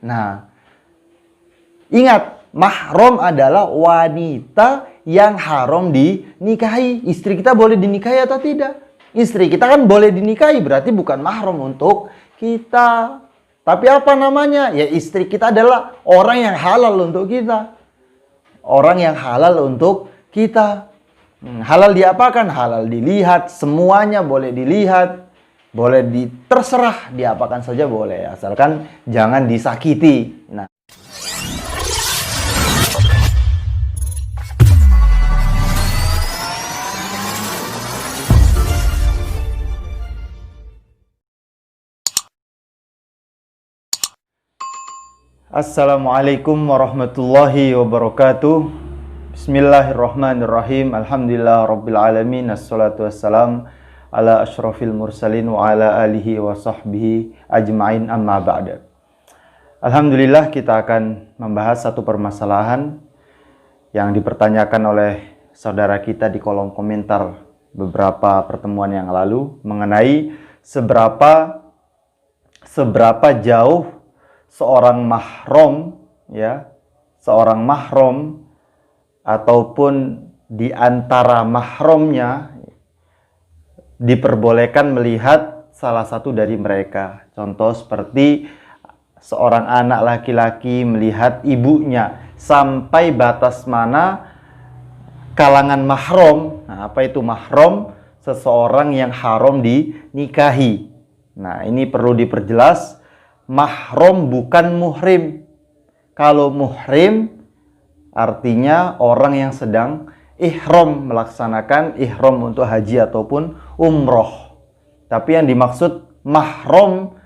Nah, ingat, mahram adalah wanita yang haram dinikahi. Istri kita boleh dinikahi atau tidak? Istri kita kan boleh dinikahi, berarti bukan mahram untuk kita. Tapi apa namanya? Ya, istri kita adalah orang yang halal untuk kita. Orang yang halal untuk kita. Halal diapakan? Halal dilihat, semuanya boleh dilihat. Boleh terserah diapakan saja boleh, asalkan jangan disakiti. Nah, Assalamualaikum warahmatullahi wabarakatuh. Bismillahirrahmanirrahim. Alhamdulillah rabbil alamin. Assalatu wassalam ala asyrafil mursalin wa ala alihi wa sahbihi ajma'in, amma ba'da. Alhamdulillah, kita akan membahas satu permasalahan yang dipertanyakan oleh saudara kita di kolom komentar beberapa pertemuan yang lalu mengenai seberapa jauh seorang mahram, ya, seorang mahram ataupun di antara mahramnya diperbolehkan melihat salah satu dari mereka. Contoh seperti seorang anak laki-laki melihat ibunya, sampai batas mana kalangan mahram. Nah, apa itu mahram? Seseorang yang haram dinikahi. Nah, ini perlu diperjelas. Mahram bukan muhrim. Kalau muhrim artinya orang yang sedang ihram, melaksanakan ihram untuk haji ataupun umroh. Tapi yang dimaksud mahram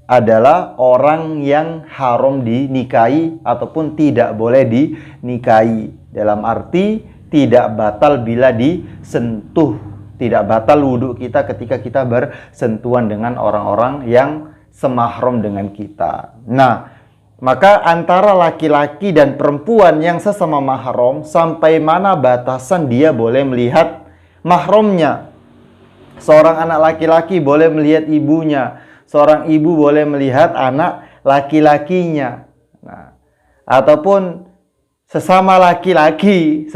adalah orang yang haram dinikahi ataupun tidak boleh dinikahi. Dalam arti tidak batal bila disentuh. Tidak batal wudhu kita ketika kita bersentuhan dengan orang-orang yang semahram dengan kita. Nah, maka antara laki-laki dan perempuan yang sesama mahram, sampai mana batasan dia boleh melihat mahramnya? Seorang anak laki-laki boleh melihat ibunya, seorang ibu boleh melihat anak laki-lakinya. Nah, ataupun sesama laki-laki,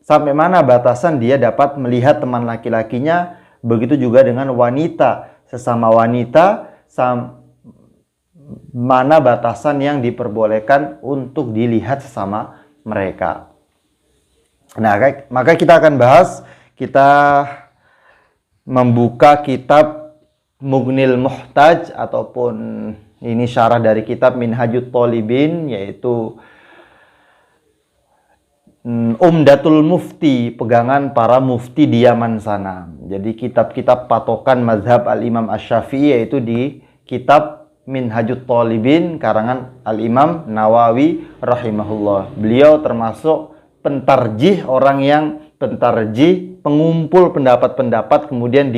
sampai mana batasan dia dapat melihat teman laki-lakinya? Begitu juga dengan wanita, sesama wanita, mana batasan yang diperbolehkan untuk dilihat sesama mereka. Nah, maka kita akan bahas, kita membuka kitab Mughnil Muhtaj, ataupun ini syarah dari kitab Minhajut Thalibin, yaitu Umdatul Mufti, pegangan para mufti di Yaman sana. Jadi kitab-kitab patokan mazhab Al-Imam Asy-Syafi'i yaitu di kitab Minhajut Thalibin karangan Al-Imam Nawawi rahimahullah. Beliau termasuk pentarjih, orang yang pentarjih, pengumpul pendapat-pendapat kemudian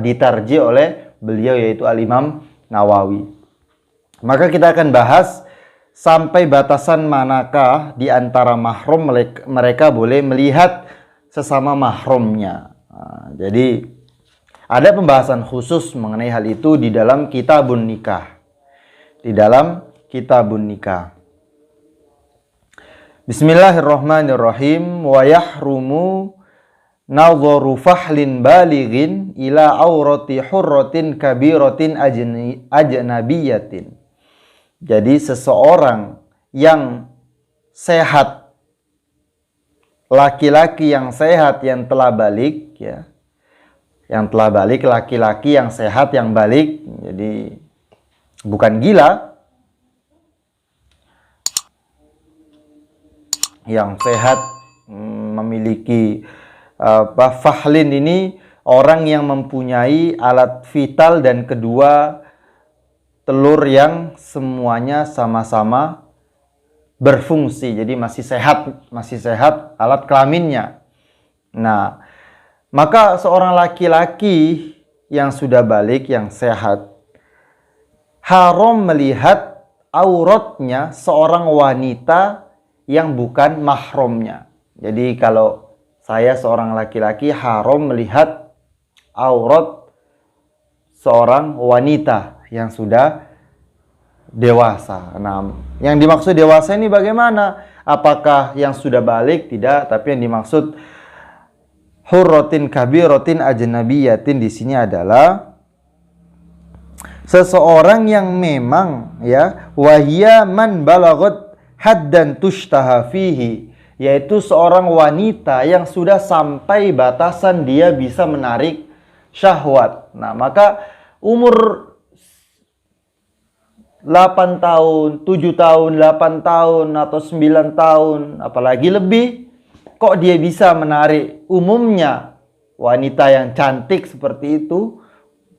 ditarjih oleh beliau yaitu Al-Imam Nawawi. Maka kita akan bahas sampai batasan manakah di antara mahram mereka boleh melihat sesama mahramnya. Nah, jadi ada pembahasan khusus mengenai hal itu di dalam Kitabun Nikah. Di dalam Kitabun Nikah. Bismillahirrahmanirrahim. Wa yahrumu nadharu fahlin balighin ila aurati hurratin kabiratin ajnabiyatin. Jadi seseorang yang sehat, laki-laki yang sehat yang telah balik, ya, yang telah balik, laki-laki yang sehat yang balik, jadi bukan gila, yang sehat, memiliki fahlin ini orang yang mempunyai alat vital dan kedua telur yang semuanya sama-sama berfungsi, jadi masih sehat alat kelaminnya. Nah, maka seorang laki-laki yang sudah balik, yang sehat, haram melihat auratnya seorang wanita yang bukan mahramnya. Jadi kalau saya seorang laki-laki, haram melihat aurat seorang wanita yang sudah dewasa. Nah, yang dimaksud dewasa ini bagaimana? Apakah yang sudah balik? Tidak, tapi yang dimaksud hurratin kabiratin ajnabiyatin di sini adalah seseorang yang memang ya wahia man balagot haddan tushtaha fihi, yaitu seorang wanita yang sudah sampai batasan dia bisa menarik syahwat. Nah, maka umur 8 tahun, 7 tahun, 8 tahun, atau 9 tahun, apalagi lebih, kok dia bisa menarik? Umumnya wanita yang cantik seperti itu,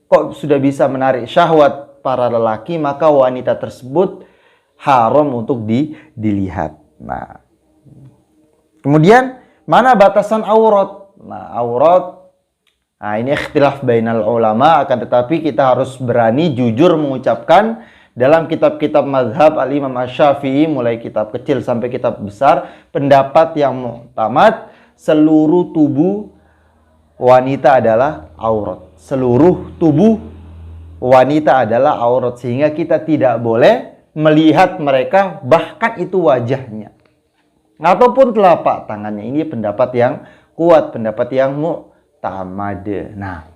kok sudah bisa menarik syahwat para lelaki, maka wanita tersebut haram untuk dilihat. Nah, kemudian mana batasan aurat? Nah, aurat, nah ini ikhtilaf bainal ulama, akan tetapi kita harus berani jujur mengucapkan dalam kitab-kitab mazhab al-Imam Asy-Syafi'i, mulai kitab kecil sampai kitab besar, pendapat yang mu'tamad, seluruh tubuh wanita adalah aurat. Seluruh tubuh wanita adalah aurat, sehingga kita tidak boleh melihat mereka, bahkan itu wajahnya ataupun telapak tangannya. Ini pendapat yang kuat, pendapat yang mu'tamad. Nah,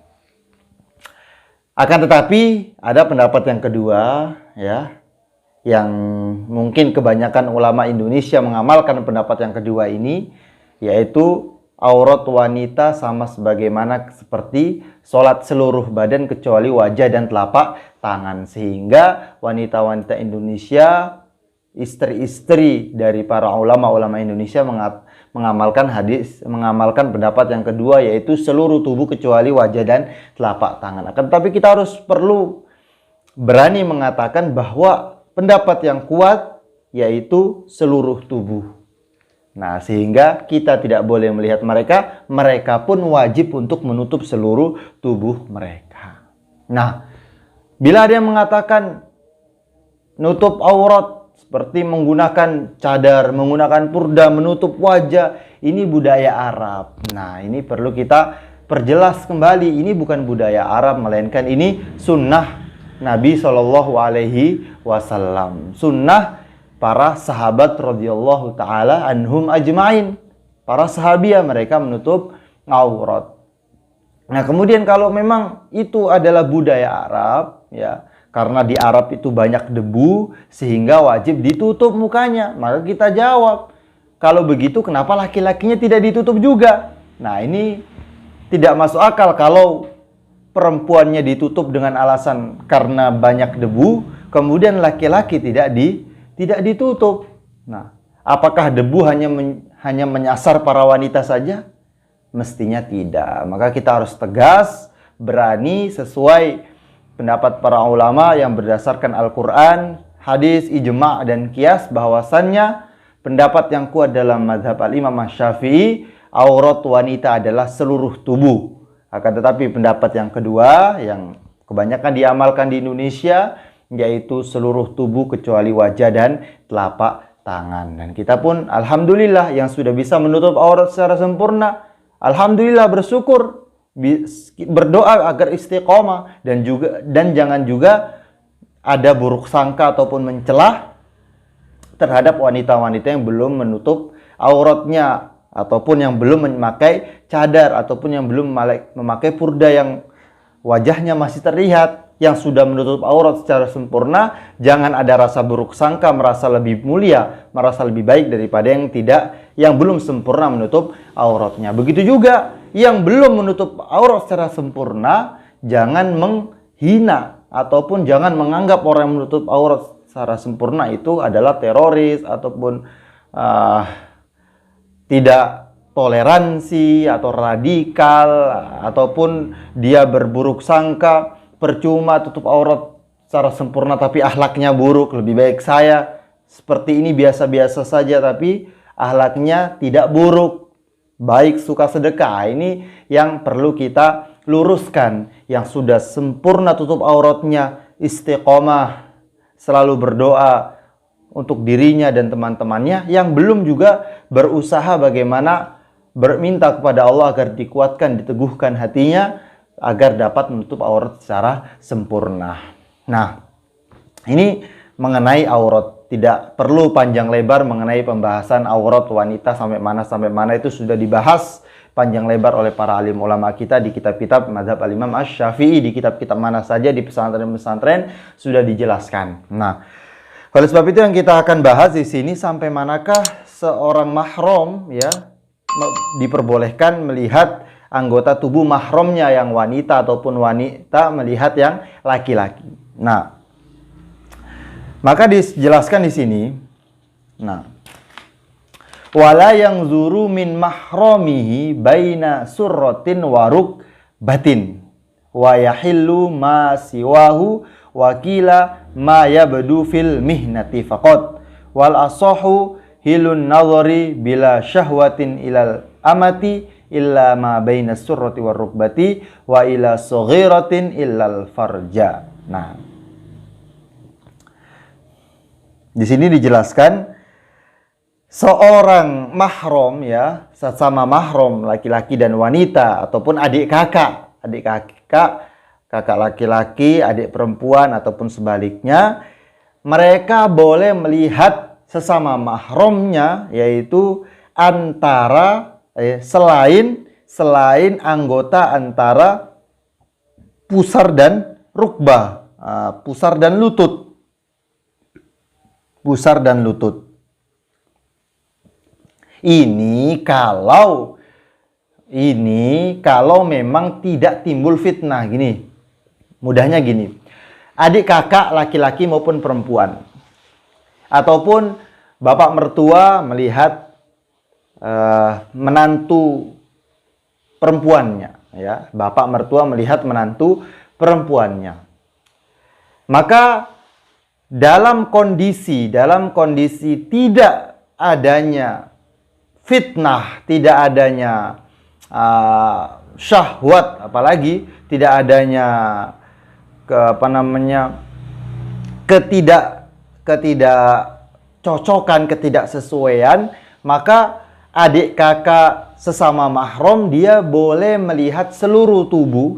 akan tetapi ada pendapat yang kedua ya, yang mungkin kebanyakan ulama Indonesia mengamalkan pendapat yang kedua ini, yaitu aurat wanita sama sebagaimana seperti sholat seluruh badan kecuali wajah dan telapak tangan. Sehingga wanita-wanita Indonesia, istri-istri dari para ulama-ulama Indonesia mengamalkan pendapat yang kedua, yaitu seluruh tubuh kecuali wajah dan telapak tangan. Akan tetapi kita perlu berani mengatakan bahwa pendapat yang kuat yaitu seluruh tubuh. Nah, sehingga kita tidak boleh melihat mereka, mereka pun wajib untuk menutup seluruh tubuh mereka. Nah, bila ada yang mengatakan nutup aurat seperti menggunakan cadar, menggunakan purda, menutup wajah, ini budaya Arab. Nah, ini perlu kita perjelas kembali, ini bukan budaya Arab, melainkan ini sunnah Nabi Shallallahu Alaihi Wasallam, sunnah para sahabat radhiyallahu taala anhum ajmain. Para sahabiah mereka menutup aurat. Nah, kemudian kalau memang itu adalah budaya Arab ya, karena di Arab itu banyak debu sehingga wajib ditutup mukanya, maka kita jawab, kalau begitu kenapa laki-lakinya tidak ditutup juga? Nah, ini tidak masuk akal kalau perempuannya ditutup dengan alasan karena banyak debu, kemudian laki-laki tidak ditutup. Nah, apakah debu hanya menyasar para wanita saja? Mestinya tidak. Maka kita harus tegas, berani, sesuai pendapat para ulama yang berdasarkan Al-Quran, hadis, ijma' dan qiyas, bahwasannya pendapat yang kuat dalam mazhab al-Imam Asy-Syafi'i, aurat wanita adalah seluruh tubuh. Akan tetapi pendapat yang kedua yang kebanyakan diamalkan di Indonesia, yaitu seluruh tubuh kecuali wajah dan telapak tangan. Dan kita pun alhamdulillah yang sudah bisa menutup aurat secara sempurna. Alhamdulillah, bersyukur, berdoa agar istiqomah, dan jangan juga ada buruk sangka ataupun mencelah terhadap wanita-wanita yang belum menutup auratnya, ataupun yang belum memakai cadar, ataupun yang belum memakai purda yang wajahnya masih terlihat. Yang sudah menutup aurat secara sempurna, jangan ada rasa buruk sangka, merasa lebih mulia, merasa lebih baik daripada yang belum sempurna menutup auratnya. Begitu juga yang belum menutup aurat secara sempurna, jangan menghina ataupun jangan menganggap orang yang menutup aurat secara sempurna itu adalah teroris ataupun tidak toleransi atau radikal, ataupun dia berburuk sangka. Percuma tutup aurat secara sempurna tapi akhlaknya buruk, lebih baik saya seperti ini biasa-biasa saja tapi akhlaknya tidak buruk, baik, suka sedekah. Ini yang perlu kita luruskan. Yang sudah sempurna tutup auratnya, istiqomah, selalu berdoa untuk dirinya dan teman-temannya. Yang belum juga berusaha bagaimana berminta kepada Allah agar dikuatkan, diteguhkan hatinya agar dapat menutup aurat secara sempurna. Nah, ini mengenai aurat. Tidak perlu panjang lebar mengenai pembahasan aurat wanita sampai mana itu sudah dibahas panjang lebar oleh para alim ulama kita di kitab-kitab mazhab al-Imam Asy-Syafi'i, di kitab-kitab mana saja di pesantren-pesantren sudah dijelaskan. Nah, oleh sebab itu yang kita akan bahas di sini, sampai manakah seorang mahram ya diperbolehkan melihat anggota tubuh mahramnya yang wanita ataupun wanita melihat yang laki-laki. Nah, maka dijelaskan di sini. Nah, wala yang zuru min mahramihi baina surratin waruk batin wa yahillu ma siwahu wakila ma yabdu fil mihnati faqat wal asahu hilun nadhari bila syahwatin ilal amati illa ma baina surrati war rukbati wa ila saghiratin illal farja. Nah, di sini dijelaskan seorang mahram ya, sesama mahram laki-laki dan wanita ataupun adik kakak, kakak laki-laki, adik perempuan ataupun sebaliknya, mereka boleh melihat sesama mahramnya, yaitu antara selain anggota antara pusar dan rukbah, pusar dan lutut. Pusar dan lutut. Ini kalau memang tidak timbul fitnah. Gini, mudahnya gini. Adik kakak laki-laki maupun perempuan, ataupun bapak mertua melihat menantu perempuannya, ya. Bapak mertua melihat menantu perempuannya. Maka dalam kondisi tidak adanya fitnah, tidak adanya syahwat, apalagi tidak adanya ketidakcocokan, ketidaksesuaian, maka adik kakak sesama mahram dia boleh melihat seluruh tubuh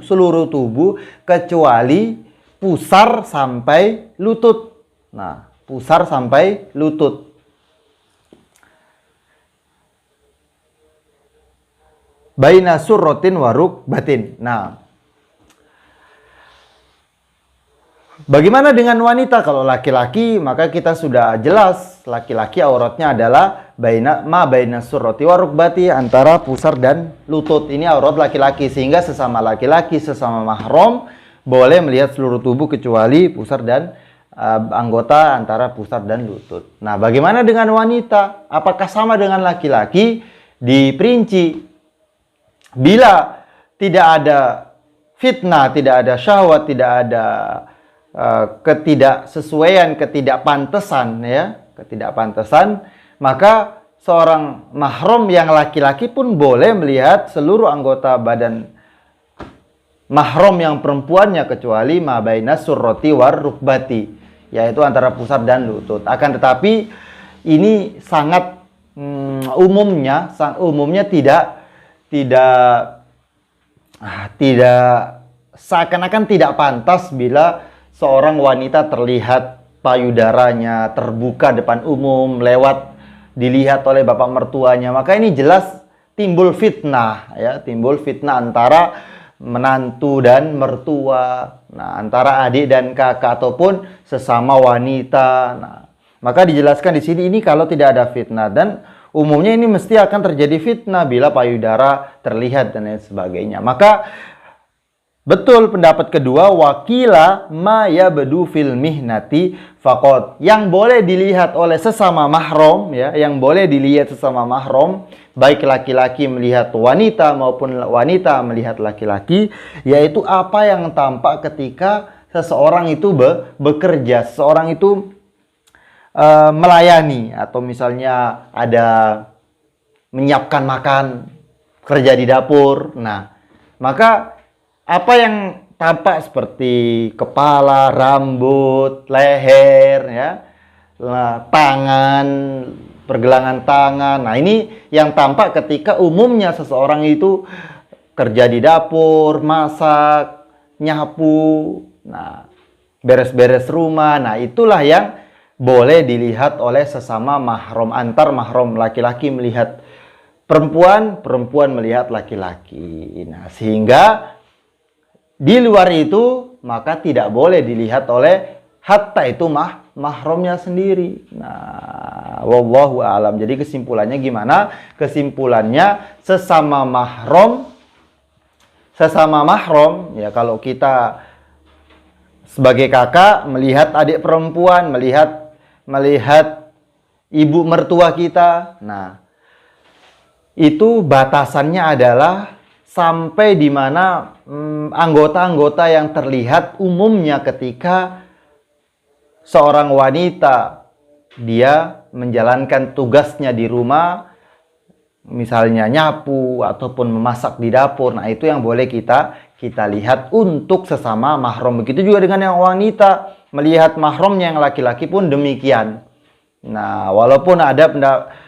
kecuali pusar sampai lutut. Nah, pusar sampai lutut. Baina surratin waruk batin. Nah, bagaimana dengan wanita? Kalau laki-laki, maka kita sudah jelas laki-laki auratnya adalah baina surrati waruk bati, antara pusar dan lutut. Ini aurat laki-laki, sehingga sesama laki-laki, sesama mahram boleh melihat seluruh tubuh kecuali pusar dan anggota antara pusar dan lutut. Nah, bagaimana dengan wanita? Apakah sama dengan laki-laki? Diperinci. Bila tidak ada fitnah, tidak ada syahwat, tidak ada ketidaksesuaian, ketidakpantesan, maka seorang mahram yang laki-laki pun boleh melihat seluruh anggota badan mahram yang perempuannya kecuali ma baina surrati war rukbati, yaitu antara pusar dan lutut. Akan tetapi ini sangat umumnya tidak seakan-akan tidak pantas bila seorang wanita terlihat payudaranya terbuka depan umum, dilihat oleh bapak mertuanya. Maka ini jelas timbul fitnah, ya, timbul fitnah antara menantu dan mertua, nah, antara adik dan kakak ataupun sesama wanita. Nah, maka dijelaskan di sini ini kalau tidak ada fitnah, dan umumnya ini mesti akan terjadi fitnah bila payudara terlihat dan lain sebagainya. Maka betul pendapat kedua, wakila ma yabdu fil mihnati faqat. Yang boleh dilihat oleh sesama mahram, ya, yang boleh dilihat sesama mahram, baik laki-laki melihat wanita maupun wanita melihat laki-laki, yaitu apa yang tampak ketika seseorang itu bekerja, seseorang itu melayani, atau misalnya ada menyiapkan makan, kerja di dapur. Nah, maka apa yang tampak seperti kepala, rambut, leher, ya, tangan, pergelangan tangan. Nah, ini yang tampak ketika umumnya seseorang itu kerja di dapur, masak, nyapu. Nah, beres-beres rumah. Nah, itulah yang boleh dilihat oleh sesama mahram, antar mahram, laki-laki melihat perempuan, perempuan melihat laki-laki. Nah, sehingga di luar itu maka tidak boleh dilihat oleh hatta itu mahramnya sendiri. Nah, wallahu a'lam. Jadi kesimpulannya gimana? Kesimpulannya sesama mahram ya, kalau kita sebagai kakak melihat adik perempuan, melihat ibu mertua kita. Nah, itu batasannya adalah sampai di mana anggota-anggota yang terlihat umumnya ketika seorang wanita dia menjalankan tugasnya di rumah, misalnya nyapu ataupun memasak di dapur. Nah, itu yang boleh kita lihat untuk sesama mahram. Begitu juga dengan yang wanita melihat mahramnya yang laki-laki pun demikian. Nah, walaupun ada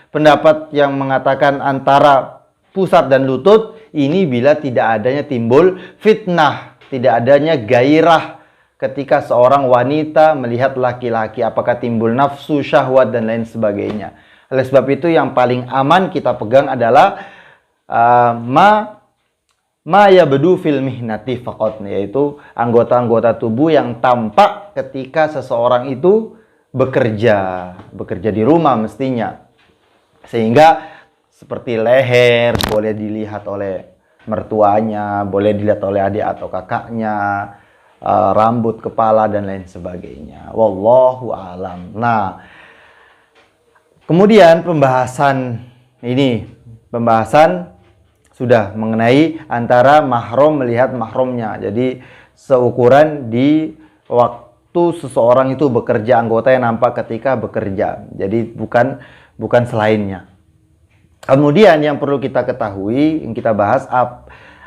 pendapat yang mengatakan antara pusat dan lutut, ini bila tidak adanya timbul fitnah, tidak adanya gairah ketika seorang wanita melihat laki-laki, apakah timbul nafsu, syahwat, dan lain sebagainya. Oleh sebab itu yang paling aman kita pegang adalah ma yabdu fil mihnati faqat, yaitu anggota-anggota tubuh yang tampak ketika seseorang itu bekerja di rumah mestinya. Sehingga seperti leher boleh dilihat oleh mertuanya, boleh dilihat oleh adik atau kakaknya, rambut, kepala, dan lain sebagainya. Wallahu a'lam. Nah, kemudian pembahasan sudah mengenai antara mahram melihat mahramnya. Jadi seukuran di waktu seseorang itu bekerja, anggota yang nampak ketika bekerja. Jadi bukan selainnya. Kemudian yang perlu kita ketahui, yang kita bahas,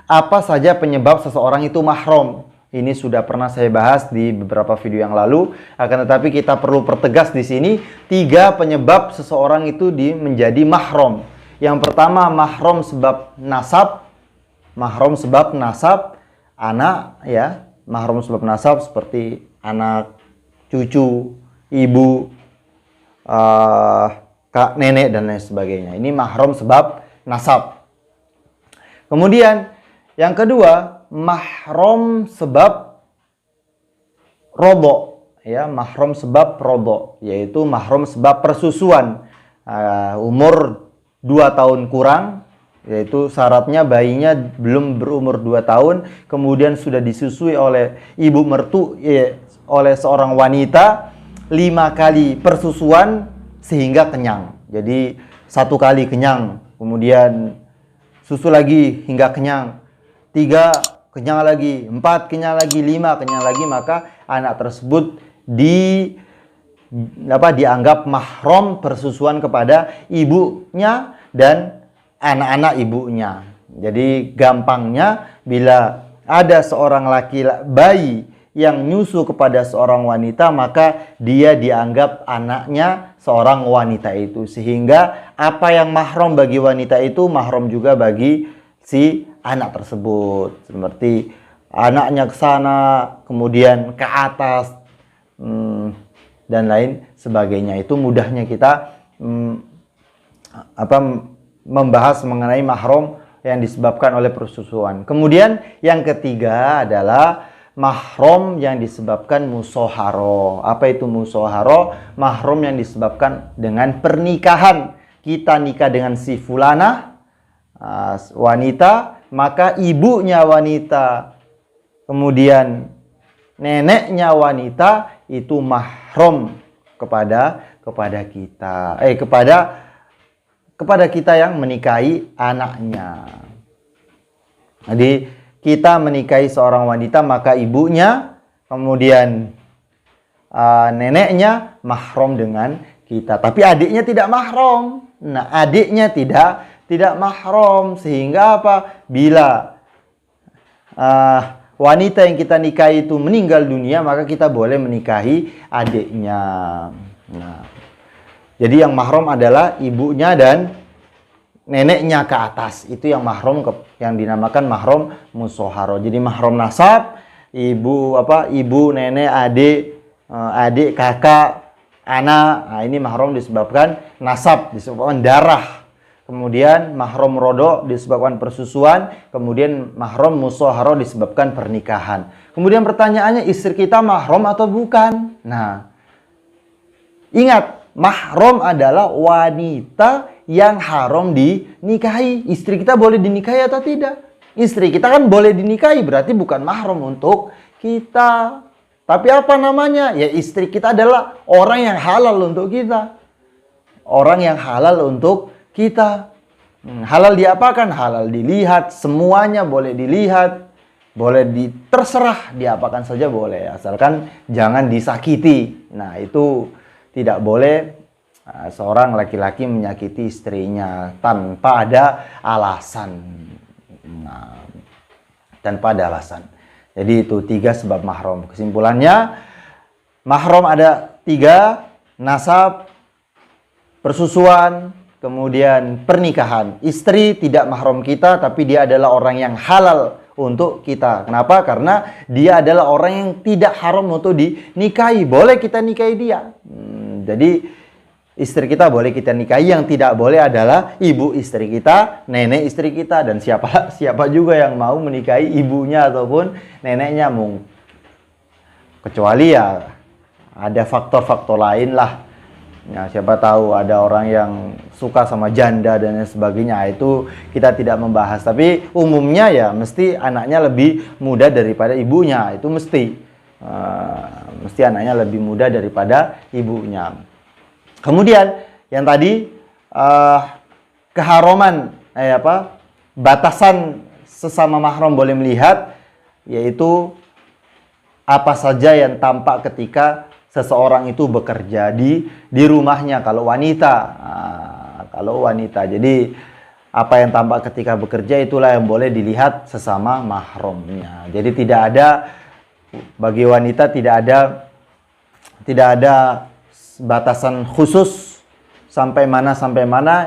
apa saja penyebab seseorang itu mahram. Ini sudah pernah saya bahas di beberapa video yang lalu. Akan tetapi kita perlu pertegas di sini 3 penyebab seseorang itu menjadi mahram. Yang pertama, mahram sebab nasab. Mahram sebab nasab anak, ya. Mahram sebab nasab seperti anak, cucu, ibu, kak, nenek, dan lain sebagainya. Ini mahram sebab nasab. Kemudian yang kedua, mahram sebab rodho, ya, mahram sebab rodho, yaitu mahram sebab persusuan. Umur 2 tahun kurang, yaitu syaratnya bayinya belum berumur 2 tahun, kemudian sudah disusui oleh ibu mertua, oleh seorang wanita 5 kali persusuan sehingga kenyang. Jadi 1 kali kenyang, kemudian susu lagi hingga kenyang, 3 kenyang lagi, 4 kenyang lagi, 5 kenyang lagi, maka anak tersebut dianggap mahram persusuan kepada ibunya dan anak-anak ibunya. Jadi gampangnya, bila ada seorang bayi yang nyusu kepada seorang wanita, maka dia dianggap anaknya seorang wanita itu. Sehingga apa yang mahram bagi wanita itu mahram juga bagi si anak tersebut. Seperti anaknya ke sana, kemudian ke atas, dan lain sebagainya. Itu mudahnya kita membahas mengenai mahram yang disebabkan oleh persusuan. Kemudian yang ketiga adalah mahram yang disebabkan musoharo. Apa itu musoharo? Mahram yang disebabkan dengan pernikahan. Kita nikah dengan si fulanah, wanita, maka ibunya wanita, kemudian neneknya wanita, itu mahram kepada kita. Kepada kita yang menikahi anaknya. Jadi kita menikahi seorang wanita, maka ibunya, kemudian neneknya mahram dengan kita. Tapi adiknya tidak mahram. Nah, adiknya tidak mahram. Sehingga apa? Bila wanita yang kita nikahi itu meninggal dunia, maka kita boleh menikahi adiknya. Nah, jadi yang mahram adalah ibunya dan neneknya ke atas. Itu yang mahram, yang dinamakan mahram musoharo. Jadi mahram nasab, ibu, nenek, adik, kakak, anak. Nah, ini mahram disebabkan nasab, disebabkan darah. Kemudian mahram rodo disebabkan persusuan, kemudian mahram musoharo disebabkan pernikahan. Kemudian pertanyaannya, istri kita mahram atau bukan? Nah, ingat, mahram adalah wanita yang haram dinikahi. Istri kita boleh dinikahi atau tidak? Istri kita kan boleh dinikahi, berarti bukan mahram untuk kita. Tapi apa namanya? Ya, istri kita adalah orang yang halal untuk kita. Orang yang halal untuk kita. Halal diapakan? Halal dilihat, semuanya boleh dilihat, boleh terserah diapakan saja boleh, asalkan jangan disakiti. Nah, itu tidak boleh seorang laki-laki menyakiti istrinya tanpa ada alasan. Nah, tanpa ada alasan. Jadi itu 3 sebab mahram. Kesimpulannya, mahram ada 3: nasab, persusuan, kemudian pernikahan. Istri tidak mahram kita, tapi dia adalah orang yang halal untuk kita. Kenapa? Karena dia adalah orang yang tidak haram untuk dinikahi. Boleh kita nikahi dia. Jadi istri kita boleh kita nikahi, yang tidak boleh adalah ibu istri kita, nenek istri kita, dan siapa juga yang mau menikahi ibunya ataupun neneknya, kecuali ya ada faktor-faktor lain lah. Nah, siapa tahu ada orang yang suka sama janda dan sebagainya, itu kita tidak membahas. Tapi umumnya ya mesti anaknya lebih muda daripada ibunya, itu mesti anaknya lebih muda daripada ibunya. Kemudian yang tadi keharaman batasan sesama mahram boleh melihat, yaitu apa saja yang tampak ketika seseorang itu bekerja di rumahnya kalau wanita. Jadi apa yang tampak ketika bekerja itulah yang boleh dilihat sesama mahramnya. Jadi tidak ada, bagi wanita tidak ada batasan khusus sampai mana,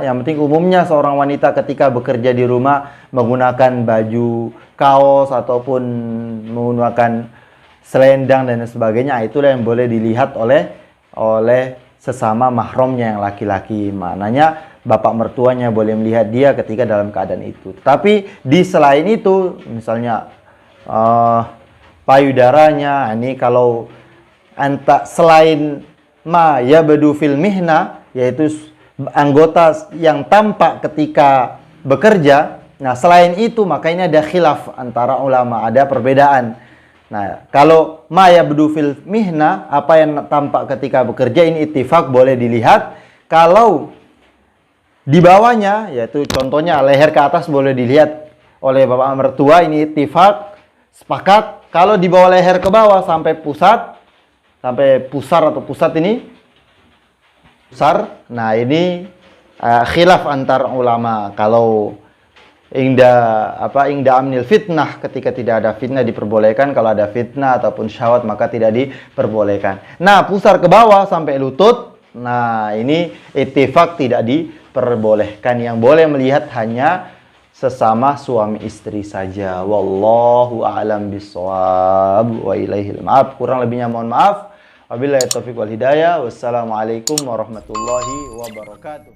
yang penting umumnya seorang wanita ketika bekerja di rumah menggunakan baju kaos ataupun menggunakan selendang dan sebagainya, itulah yang boleh dilihat oleh sesama mahramnya yang laki-laki. Maknanya bapak mertuanya boleh melihat dia ketika dalam keadaan itu. Tapi di selain itu, misalnya payudaranya, ini kalau selain ma yabdu fil mihna, yaitu anggota yang tampak ketika bekerja. Nah, selain itu maka ini ada khilaf antara ulama, ada perbedaan. Nah, kalau ma yabdu fil mihna, apa yang tampak ketika bekerja, ini ittifaq boleh dilihat. Kalau di bawahnya, yaitu contohnya leher ke atas boleh dilihat oleh bapak mertua, ini ittifaq, sepakat. Kalau di bawah leher ke bawah sampai pusar atau pusat ini pusar. Nah, ini khilaf antar ulama. Kalau ingda amnil fitnah, ketika tidak ada fitnah diperbolehkan. Kalau ada fitnah ataupun syahwat maka tidak diperbolehkan. Nah, pusar ke bawah sampai lutut, nah ini ittifaq tidak diperbolehkan. Yang boleh melihat hanya sesama suami istri saja. Wallahu a'lam bishawab wa ilaihil ma'ab. Kurang lebihnya mohon maaf. Wabillahi taufiq wal hidayah. Wassalamualaikum warahmatullahi wabarakatuh.